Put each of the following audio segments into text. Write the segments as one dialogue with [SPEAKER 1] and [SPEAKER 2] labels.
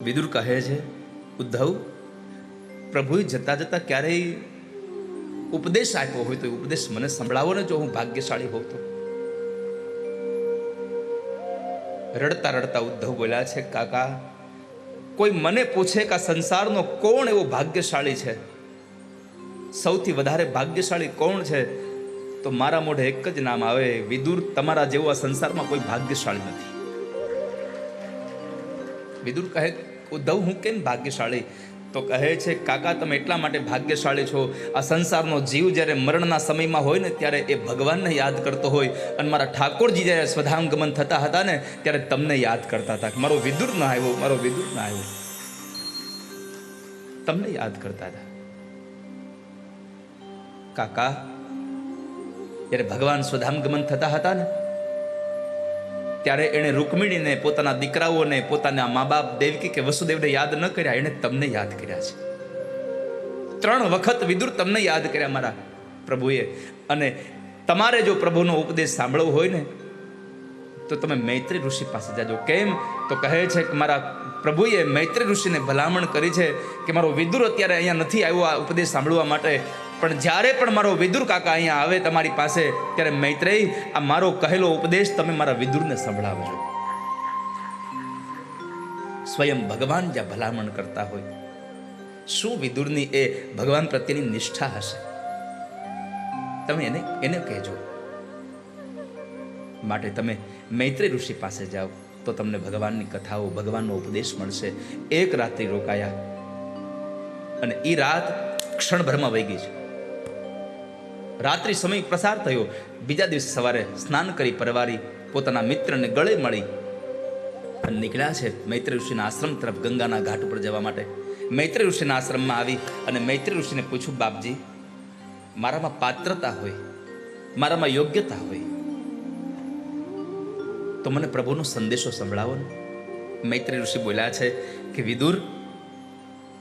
[SPEAKER 1] વિદુર કહે છે, ઉદ્ધવ, પ્રભુએ જતા જતા ક્યારેય ઉપદેશ આપ્યો હોય તો એ ઉપદેશ મને સંભળાવો ને, જો હું ભાગ્યશાળી હોઉં તો. રડતા રડતા ઉદ્ધવ બોલ્યા છે, કાકા, કોઈ મને પૂછે કે આ સંસારનો કોણ એવો ભાગ્યશાળી છે, સૌથી વધારે ભાગ્યશાળી કોણ છે, તો મારા મોઢે એક જ નામ આવે, વિદુર. તમારા જેવો આ સંસારમાં કોઈ ભાગ્યશાળી નથી. વિદુર કહે, ઉદ્ધવ, હું કેમ ભાગ્યશાળી? તો કહે છે, કાકા, તમે એટલા માટે ભાગ્યશાળી છો, આ સંસારનો જીવ જ્યારે મરણના સમયમાં હોય ને ત્યારે એ ભગવાનને યાદ કરતો હોય, અને મારા ઠાકોરજી જ્યારે સ્વધામગમન થતા હતા ને ત્યારે તમને યાદ કરતા હતા. મારો વિદુર ના આવ્યો, મારો વિદુર ના આવ્યો, તમને યાદ કરતા હતા. કાકા, જ્યારે ભગવાન સ્વધામગમન થતા હતા ને ત્યારે એણે રૂકમિણીને, પોતાના દીકરાઓને, પોતાના મા બાપ દેવકી કે વસુદેવને યાદ ન કર્યા, એણે તમને યાદ કર્યા છે. 3 વખત વિદુર તમને યાદ કર્યા મારા પ્રભુએ. અને તમારે જો પ્રભુનો ઉપદેશ સાંભળવો હોય ને તો તમે મૈત્રી ઋષિ પાસે જાજો. કેમ? તો કહે છે કે મારા પ્રભુએ મૈત્રી ઋષિને ભલામણ કરી છે કે મારો વિદુર અત્યારે અહીંયા નથી આવ્યો આ ઉપદેશ સાંભળવા માટે, પણ જ્યારે પણ મારો વિદુર કાકા અહીંયા આવે તમારી પાસે, ત્યારે મૈત્રેય, આ મારો કહેલો ઉપદેશ તમે મારા વિદુરને સંભળાવજો. સ્વયં ભગવાન જ્યાં ભલામણ કરતા હોય, શું વિદુરની એ ભગવાન પ્રત્યેની નિષ્ઠા હશે? તમે એને કહેજો. માટે તમે મૈત્રી ઋષિ પાસે જાઓ તો તમને ભગવાનની કથાઓ, ભગવાનનો ઉપદેશ મળશે. એક રાત્રિ રોકાયા અને એ રાત ક્ષણભરમાં વહી ગઈ છે. રાત્રિ સમય પસાર થયો. બીજા દિવસ સવારે સ્નાન કરી પરવારી પોતાના મિત્રને ગળે મળી અને નીકળ્યા છે મૈત્રી ઋષિના આશ્રમ તરફ, ગંગાના ઘાટ ઉપર જવા માટે. મૈત્રી ઋષિના આશ્રમમાં આવી અને મૈત્રી ઋષિને પૂછ્યું, બાપજી, મારામાં પાત્રતા હોય, મારામાં યોગ્યતા હોય તો મને પ્રભુનો સંદેશો સંભળાવો ને. મૈત્રી ઋષિ બોલ્યા છે કે વિદુર,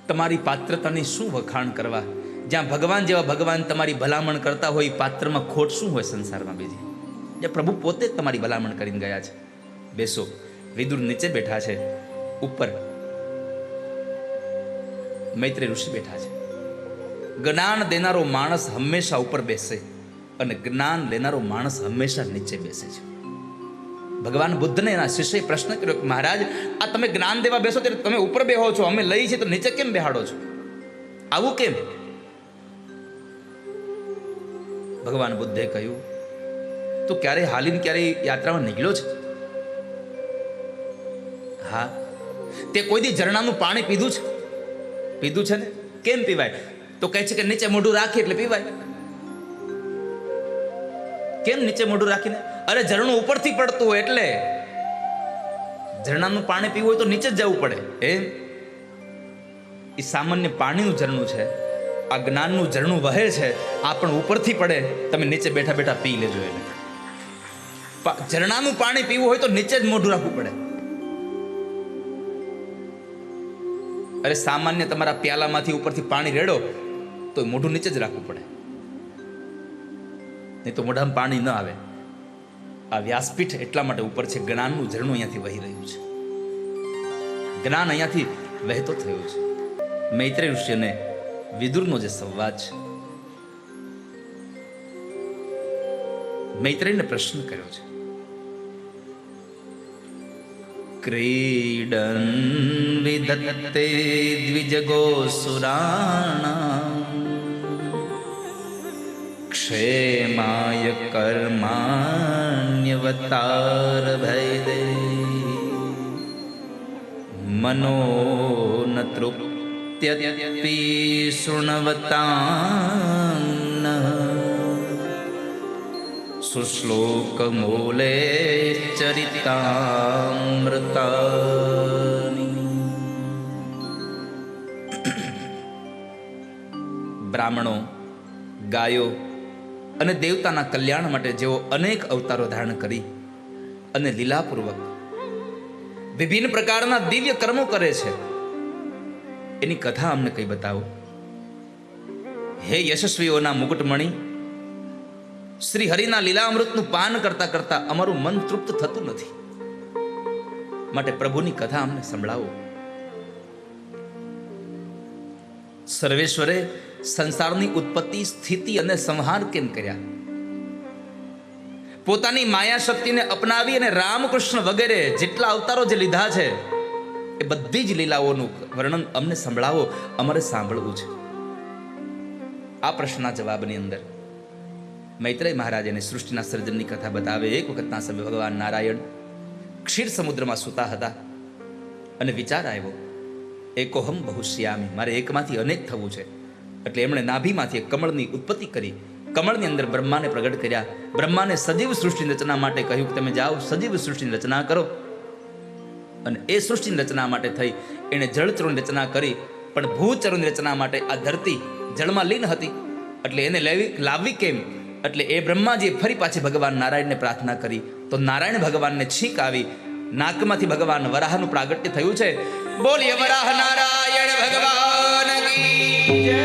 [SPEAKER 1] તમારી પાત્રતાની શું વખાણ કરવા? જ્યાં ભગવાન જેવા ભગવાન તમારી ભલામણ કરતા હોય, પાત્રમાં ખોટ શું હોય સંસારમાં બીજી? જ્યાં પ્રભુ પોતે જ તમારી ભલામણ કરીને ગયા છે. બેસો. વિદુર નીચે બેઠા છે, ઉપર મૈત્રી ઋષિ બેઠા છે. જ્ઞાન દેનારો માણસ હંમેશા ઉપર બેસે અને જ્ઞાન લેનારો માણસ હંમેશા નીચે બેસે છે. ભગવાન બુદ્ધને એના શિષ્યએ પ્રશ્ન કર્યો કે મહારાજ, આ તમે જ્ઞાન દેવા બેસો ત્યારે તમે ઉપર બેહો છો, અમે લઈ છે તો નીચે કેમ બેહાડો છો? આવું કેમ? ભગવાન બુદ્ધે કહ્યું, તું ક્યારેય હાલીને ક્યારેય યાત્રામાં નીકળ્યો છે? હા. તે કોઈ દી ઝરણાનું પાણી પીધું છે? પીધું છે ને. કેમ પીવાય? તો કહે છે કે નીચે મોઢું રાખી એટલે પીવાય. કેમ નીચે મોઢું રાખીને? અરે ઝરણું ઉપરથી પડતું હોય એટલે. ઝરણાનું પાણી પીવું હોય તો નીચે જ જવું પડે. એમ એ સામાન્ય પાણીનું ઝરણું છે, આ જ્ઞાનનું ઝરણું વહે છે, આ પણ ઉપરથી પડે. તમે નીચે બેઠા બેઠા પી લેજો. એને ઝરણાનું પાણી પીવું હોય તો નીચે જ મોઢું રાખવું પડે. અરે સામાન્ય તમારા પ્યાલામાંથી ઉપરથી પાણી રેડો તો મોઢું નીચે જ રાખવું પડે, નહીં તો મોઢામાં પાણી ન આવે. આ વ્યાસપીઠ એટલા માટે ઉપર છે, જ્ઞાનનું ઝરણું અહીંયાથી વહી રહ્યું છે, જ્ઞાન અહીંયાથી વહેતો થયો છે. મૈત્રી ઋષિ અને વિદુરનો જે સંવાદ છે, મૈત્રેયને પ્રશ્ન કર્યો છે, ક્રીડન વિદત્તે દ્વિજગોસુરાણાં ક્ષેમાય કર્માણ્યવતાર ભૈદે મનો ન તૃપ્ત્યપી શૃણવતાં સુશ્લોક મૂલે ચરિતામૃતાની. બ્રાહ્મણો, ગાયો અને દેવતાના કલ્યાણ માટે જેઓ અનેક અવતારો ધારણ કરી અને લીલાપૂર્વક વિભિન્ન પ્રકારના દિવ્ય કર્મો કરે છે, એની કથા અમને કઈ બતાવો. હે યશસ્વીઓના મુકુટમણી, શ્રી હરિના લીલામૃતનું પાન કરતા કરતા અમારું મન તૃપ્ત થતું નથી, માટે પ્રભુની કથા અમને સંભળાવો. સર્વેશ્વરે સંસારની ઉત્પત્તિ, સ્થિતિ અને સંહાર કેમ કર્યા? પોતાની માયા શક્તિને અપનાવી અને રામકૃષ્ણ વગેરે જેટલા અવતારો જે લીધા છે એ બધી જ લીલાઓનું વર્ણન અમને સંભળાવો, અમારે સાંભળવું છે. આ પ્રશ્નના જવાબની અંદર મૈત્રેય મહારાજને સૃષ્ટિના સર્જનની કથા બતાવે. એક વખતના સમયે ભગવાન નારાયણ ક્ષીર સમુદ્રમાં સૂતા હતા અને વિચાર આવ્યો, એકોહમ બહુશ્યામી, મારે એકમાંથી અનેક થવું છે. એટલે એમણે નાભીમાંથી એક કમળની ઉત્પત્તિ કરી. કમળની અંદર બ્રહ્માને પ્રગટ કર્યા. બ્રહ્માને સજીવ સૃષ્ટિની રચના માટે કહ્યું કે તમે જાઓ સજીવ સૃષ્ટિની રચના કરો. અને એ સૃષ્ટિની રચના માટે થઈ એણે જળચરોની રચના કરી. પણ ભૂચરોની રચના માટે આ ધરતી જળમાં લીન હતી, એટલે એને લાવવી કેમ? એટલે એ બ્રહ્માજીએ ફરી પાછી ભગવાન નારાયણને પ્રાર્થના કરી. તો નારાયણ ભગવાનને છીંક આવી, નાકમાંથી ભગવાન વરાહનું પ્રાગટ્ય થયું છે. બોલીએ વરાહ નારાયણ ભગવાન કી જય.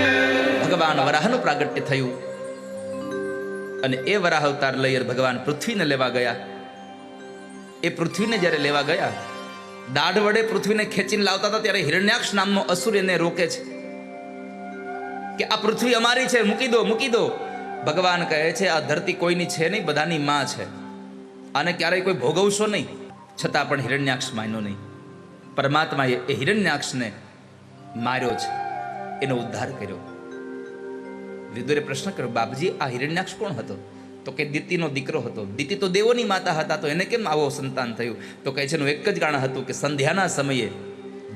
[SPEAKER 1] ભગવાન વરાહનું પ્રાગટ્ય થયું અને એ વરાહ અવતાર લઈ ભગવાન પૃથ્વીને લેવા ગયા. એ પૃથ્વીને જ્યારે લેવા ગયા, દાઢ વડે પૃથ્વીને ખેંચીને લાવતા હતા, ત્યારે હિરણ્યાક્ષ નામનો અસુર એને રોકે છે કે આ પૃથ્વી અમારી છે, મૂકી દો, મૂકી દો. ભગવાન કહે છે આ ધરતી કોઈની છે નહીં, બધાની માં છે, આને ક્યારેય કોઈ ભોગવશો નહીં. છતાં પણ હિરણ્યાક્ષ માન્યો નહીં. પરમાત્માએ એ હિરણ્યાક્ષને માર્યો છે, એનો ઉદ્ધાર કર્યો. વિદુરે પ્રશ્ન કર્યો, બાપજી આ હિરણ્યાક્ષ કોણ હતો? તો કે દિતિનો દીકરો હતો. દિતિ તો દેવોની માતા હતા, તો એને કેમ આવો સંતાન થયું? તો કહે છે એનું એક જ કારણ હતું કે સંધ્યાના સમયે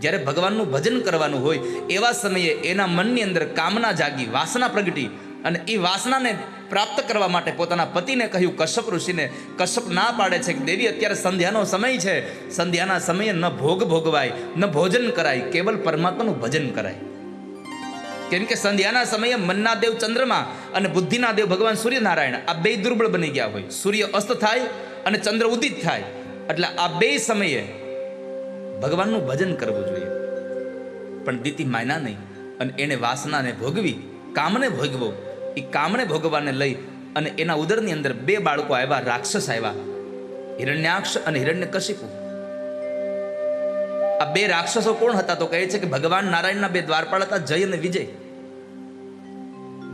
[SPEAKER 1] જ્યારે ભગવાનનું ભજન કરવાનું હોય એવા સમયે એના મનની અંદર કામના જાગી, વાસના પ્રગટી, અને એ વાસનાને પ્રાપ્ત કરવા માટે પોતાના પતિને કહ્યું, કશ્યપ ઋષિને. કશ્યપ ના પાડે છે કે દેવી અત્યારે સંધ્યાનો સમય છે, સંધ્યાના સમયે ન ભોગ ભોગવાય, ન ભોજન કરાય, કેવલ પરમાત્માનું ભજન કરાય. કેમ કે સંધ્યાના સમયે મનના દેવ ચંદ્રમા અને બુદ્ધિના દેવ ભગવાન સૂર્યનારાયણ આ બે દુર્બળ બની ગયા હોય. સૂર્ય અસ્ત થાય અને ચંદ્ર ઉદિત થાય, એટલે આ બે સમયે ભગવાનનું ભજન કરવું જોઈએ. પણ દિતિ માયના નહીં અને એને વાસનાને ભોગવી, કામને ભોગવો. એ કામને ભોગવાને લઈ અને એના ઉદરની અંદર બે બાળકો આવ્યા, રાક્ષસ આવ્યા, હિરણ્યાક્ષ અને હિરણ્યકશિપુ. આ બે રાક્ષસો કોણ હતા? તો કહે છે કે ભગવાન નારાયણના બે દ્વારપાળ હતા, જય અને વિજય,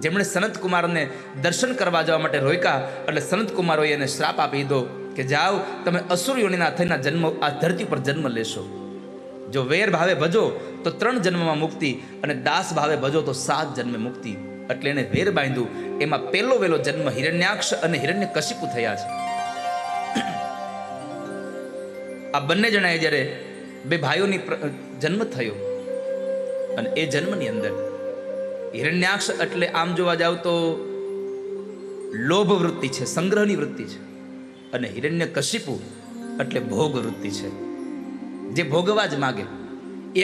[SPEAKER 1] જેમણે સનત કુમારને દર્શન કરવા જવા માટે રોક્યા. એટલે સનત કુમારોએ એને શ્રાપ આપી દીધો કે જાઓ તમે અસુર યોનિના થઈને જન્મ આ ધરતી પર જન્મ લેશો. જો વેર ભાવે ભજો તો 3 જન્મમાં મુક્તિ, અને દાસ ભાવે ભજો તો 7 જન્મે મુક્તિ. એટલે એને વેર બાંધ્યું. એમાં પહેલો વેલો જન્મ હિરણ્યાક્ષ અને હિરણ્યકશિપુ થયા છે. આ બંને જણાએ જ્યારે બે ભાઈઓની જન્મ થયો, અને એ જન્મની અંદર હિરણ્યાક્ષ એટલે આમ જોવા જાવ તો લોભ વૃત્તિ છે, સંગ્રહની વૃત્તિ છે, અને હિરણ્યકશિપુ એટલે ભોગ વૃત્તિ છે, જે ભોગવા જ માગે.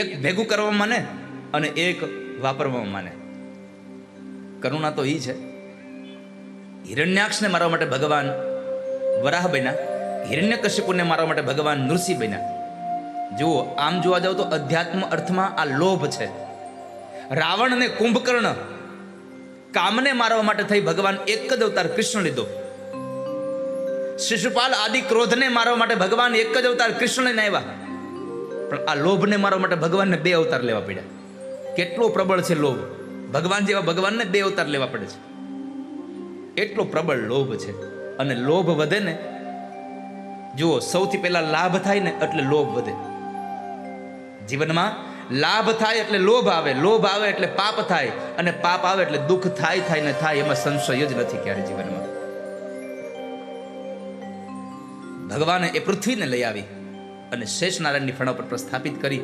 [SPEAKER 1] એક ભેગું કરવા માને અને એક વાપરવા માને. કરુણા તો એ છે, હિરણ્યાક્ષને મારવા માટે ભગવાન વરાહ બન્યા, હિરણ્યકશિપુને મારવા માટે ભગવાન નૃસિંહ બન્યા. જુઓ, આમ જોવા જાવ તો અધ્યાત્મ અર્થમાં આ લોભ છે. રાવણ અને કુંભકર્ણ કામને મારવા માટે થઈ ભગવાન એક જ અવતાર કૃષ્ણ લીધો. શિશુપાલ આદિ ક્રોધને મારવા માટે ભગવાન એક જ અવતાર કૃષ્ણ લઈને આવ્યા. પણ આ લોભને મારવા માટે ભગવાનને 2 અવતાર લેવા પડ્યા. કેટલો પ્રબળ છે લોભ! ભગવાન જેવા ભગવાનને 2 અવતાર લેવા પડે છે. એટલો પ્રબળ લોભ છે. અને લોભ વધે ને, જુઓ, સૌથી પહેલા લાભ થાય ને એટલે લોભ વધે. જીવનમાં લાભ થાય એટલે લોભ આવે, લોભ આવે એટલે પાપ થાય, અને પાપ આવે એટલે દુઃખ થાય ને થાય. એમાં સંશય જ નથી ક્યારે જીવનમાં. ભગવાને એ પૃથ્વીને લઈ આવી અને શેષ નારાયણની ફણા પર પ્રસ્થાપિત કરી.